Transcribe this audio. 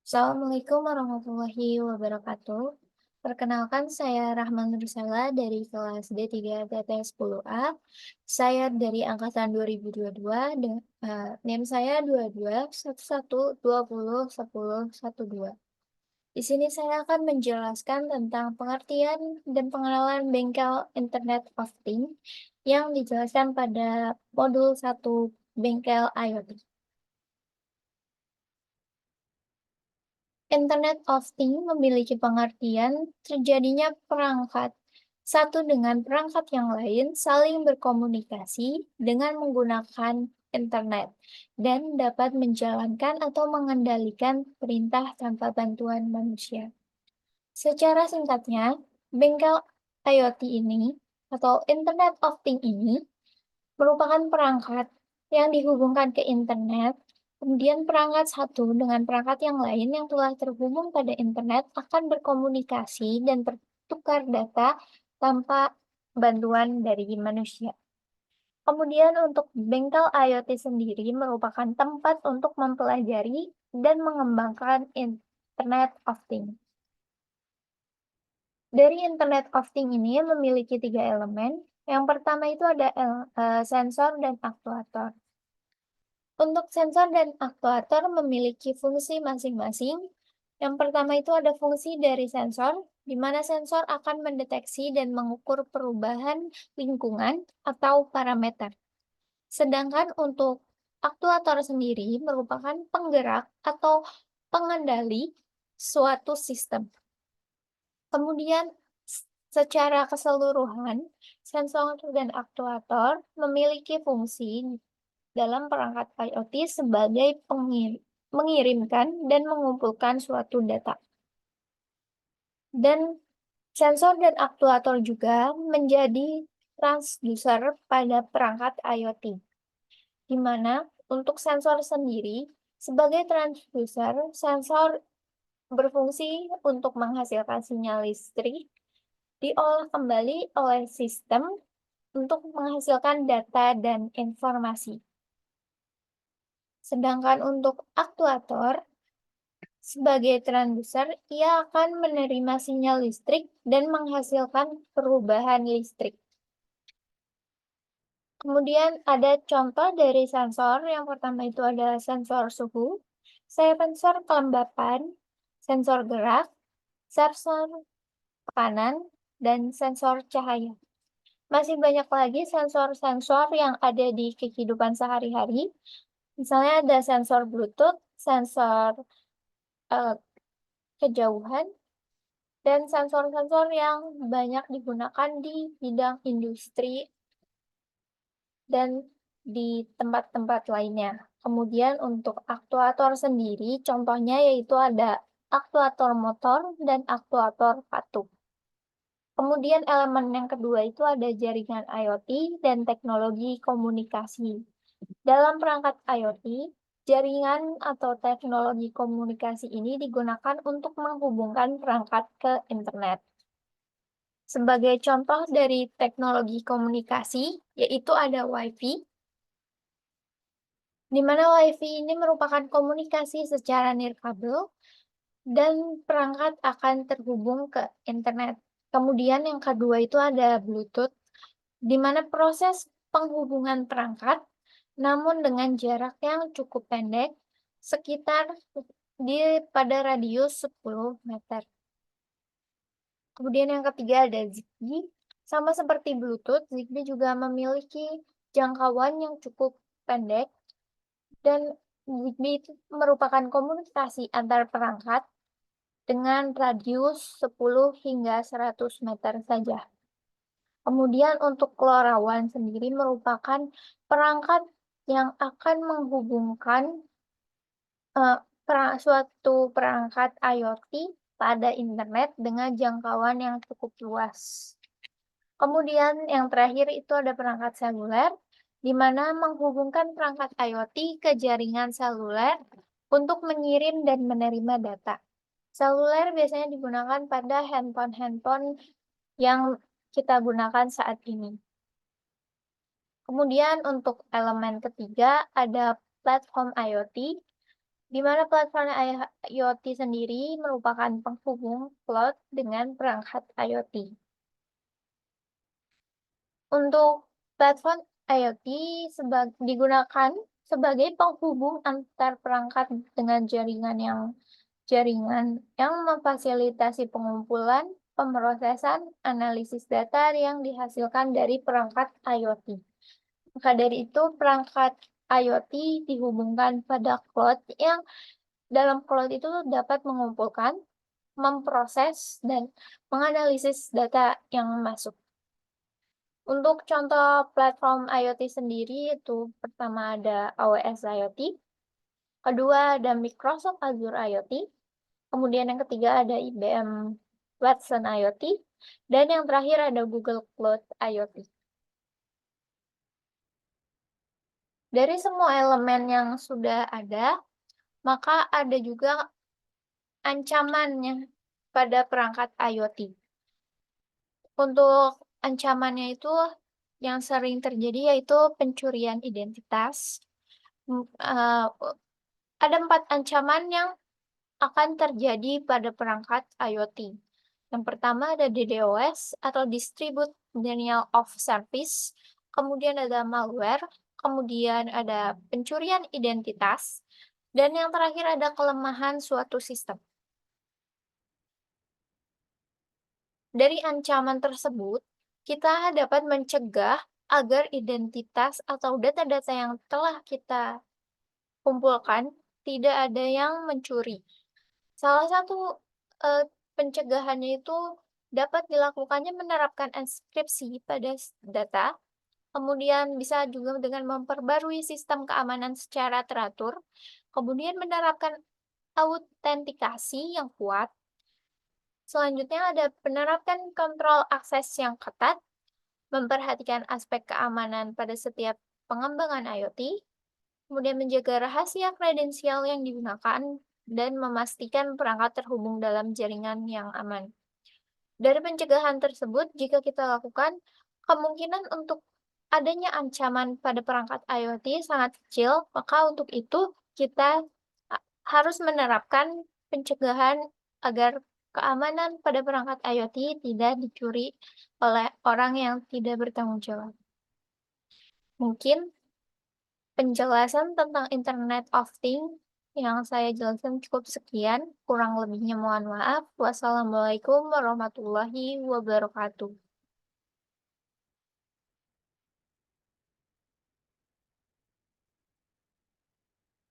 Assalamualaikum warahmatullahi wabarakatuh. Perkenalkan saya Rahman Nursela dari kelas D3 TT10A. Saya dari angkatan 2022 dengan NIM saya 2211201012. Di sini saya akan menjelaskan tentang pengertian dan pengenalan bengkel Internet of Things yang dijelaskan pada modul 1 bengkel IoT. Internet of Things memiliki pengertian terjadinya perangkat satu dengan perangkat yang lain saling berkomunikasi dengan menggunakan internet dan dapat menjalankan atau mengendalikan perintah tanpa bantuan manusia. Secara singkatnya, bengkel IoT ini atau Internet of Things ini merupakan perangkat yang dihubungkan ke internet. Kemudian perangkat satu dengan perangkat yang lain yang telah terhubung pada internet akan berkomunikasi dan bertukar data tanpa bantuan dari manusia. Kemudian untuk bengkel IoT sendiri merupakan tempat untuk mempelajari dan mengembangkan Internet of Things. Dari Internet of Things ini memiliki 3 elemen. Yang pertama itu ada sensor dan aktuator. Untuk sensor dan aktuator memiliki fungsi masing-masing. Yang pertama itu ada fungsi dari sensor, di mana sensor akan mendeteksi dan mengukur perubahan lingkungan atau parameter. Sedangkan untuk aktuator sendiri merupakan penggerak atau pengendali suatu sistem. Kemudian secara keseluruhan, sensor dan aktuator memiliki fungsi dalam perangkat IoT sebagai mengirimkan dan mengumpulkan suatu data. Dan sensor dan aktuator juga menjadi transducer pada perangkat IoT, di mana untuk sensor sendiri, sebagai transducer, sensor berfungsi untuk menghasilkan sinyal listrik, diolah kembali oleh sistem untuk menghasilkan data dan informasi. Sedangkan untuk aktuator, sebagai transducer, ia akan menerima sinyal listrik dan menghasilkan perubahan listrik. Kemudian ada contoh dari sensor. Yang pertama itu ada sensor suhu, sensor kelembapan, sensor gerak, sensor tekanan, dan sensor cahaya. Masih banyak lagi sensor-sensor yang ada di kehidupan sehari-hari. Misalnya ada sensor Bluetooth, sensor kejauhan, dan sensor-sensor yang banyak digunakan di bidang industri dan di tempat-tempat lainnya. Kemudian untuk aktuator sendiri, contohnya yaitu ada aktuator motor dan aktuator katup. Kemudian elemen yang kedua itu ada jaringan IoT dan teknologi komunikasi. Dalam perangkat IoT, jaringan atau teknologi komunikasi ini digunakan untuk menghubungkan perangkat ke internet. Sebagai contoh dari teknologi komunikasi, yaitu ada Wi-Fi, di mana Wi-Fi ini merupakan komunikasi secara nirkabel dan perangkat akan terhubung ke internet. Kemudian yang kedua itu ada Bluetooth, di mana proses penghubungan perangkat, namun dengan jarak yang cukup pendek, sekitar pada radius 10 meter. Kemudian yang ketiga ada Zigbee. Sama seperti Bluetooth, Zigbee juga memiliki jangkauan yang cukup pendek dan Zigbee itu merupakan komunikasi antar perangkat dengan radius 10 hingga 100 meter saja. Kemudian untuk LoRaWAN sendiri merupakan perangkat yang akan menghubungkan suatu perangkat IoT pada internet dengan jangkauan yang cukup luas. Kemudian yang terakhir itu ada perangkat seluler, di mana menghubungkan perangkat IoT ke jaringan seluler untuk mengirim dan menerima data. Seluler biasanya digunakan pada handphone-handphone yang kita gunakan saat ini. Kemudian untuk elemen ketiga ada platform IoT, di mana platform IoT sendiri merupakan penghubung cloud dengan perangkat IoT. Untuk platform IoT digunakan sebagai penghubung antar perangkat dengan jaringan yang memfasilitasi pengumpulan, pemrosesan, analisis data yang dihasilkan dari perangkat IoT. Maka dari itu, perangkat IoT dihubungkan pada cloud yang dalam cloud itu dapat mengumpulkan, memproses, dan menganalisis data yang masuk. Untuk contoh platform IoT sendiri itu pertama ada AWS IoT, kedua ada Microsoft Azure IoT, kemudian yang ketiga ada IBM Watson IoT, dan yang terakhir ada Google Cloud IoT. Dari semua elemen yang sudah ada, maka ada juga ancamannya pada perangkat IoT. Untuk ancamannya itu yang sering terjadi yaitu pencurian identitas. Ada 4 ancaman yang akan terjadi pada perangkat IoT. Yang pertama ada DDoS atau Distribute Denial of Service, kemudian ada malware, kemudian ada pencurian identitas, dan yang terakhir ada kelemahan suatu sistem. Dari ancaman tersebut, kita dapat mencegah agar identitas atau data-data yang telah kita kumpulkan tidak ada yang mencuri. Salah satu pencegahannya itu dapat dilakukannya menerapkan enkripsi pada data, kemudian bisa juga dengan memperbarui sistem keamanan secara teratur, kemudian menerapkan autentikasi yang kuat. Selanjutnya ada penerapkan kontrol akses yang ketat, memperhatikan aspek keamanan pada setiap pengembangan IoT, kemudian menjaga rahasia kredensial yang digunakan, dan memastikan perangkat terhubung dalam jaringan yang aman. Dari pencegahan tersebut, jika kita lakukan, kemungkinan untuk adanya ancaman pada perangkat IoT sangat kecil, maka untuk itu kita harus menerapkan pencegahan agar keamanan pada perangkat IoT tidak dicuri oleh orang yang tidak bertanggung jawab. Mungkin penjelasan tentang Internet of Things yang saya jelaskan cukup sekian, kurang lebihnya mohon maaf. Wassalamualaikum warahmatullahi wabarakatuh.